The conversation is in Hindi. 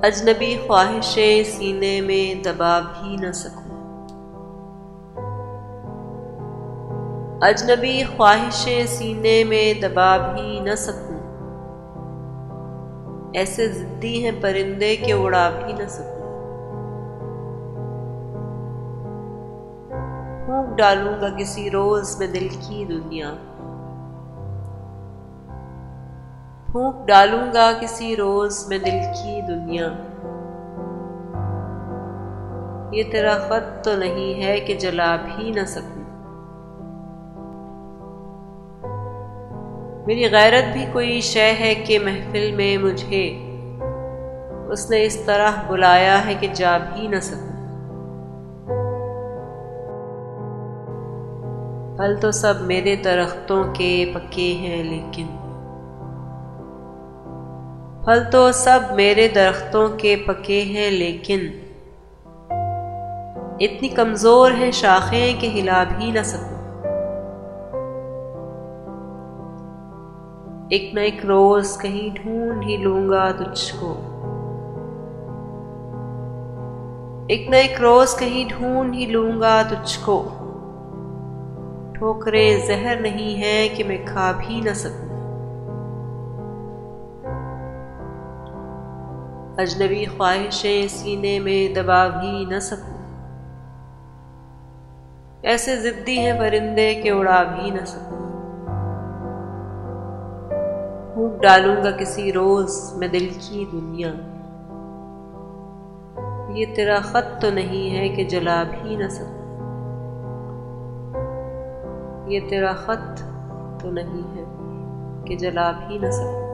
अजनबी ख्वाहिशें सीने में दबा भी न सकूं। अजनबी ख्वाहिशें सीने में दबा भी न सकूं। ऐसे जिद्दी हैं परिंदे के उड़ा भी न सकूं। फूंक डालूंगा किसी रोज मैं दिल की दुनिया। फूंक डालूंगा किसी रोज मैं दिल की दुनिया। ये तेरा खत तो नहीं है कि जला भी न सकूं। मेरी गैरत भी कोई शय है कि महफिल में मुझे उसने इस तरह बुलाया है कि जा भी न सकूं। फल तो सब मेरे दरख्तों के पके हैं लेकिन फल तो सब मेरे दरख्तों के पके हैं लेकिन इतनी कमजोर हैं शाखें कि हिला भी न सकूं। एक न एक रोज कहीं ढूंढ ही लूंगा तुझको। एक न एक रोज कहीं ढूंढ ही लूंगा तुझको। ठोकरें जहर नहीं है कि मैं खा भी न सकूं। अजनबी ख्वाहिशें सीने में दबा भी न सकूं। ऐसे जिद्दी हैं परिंदे के उड़ा भी न सकूं। फूंक डालूंगा किसी रोज मैं दिल की दुनिया। ये तेरा खत तो नहीं है कि जला भी न सकूं। ये तेरा खत तो नहीं है कि जला भी न सकूं।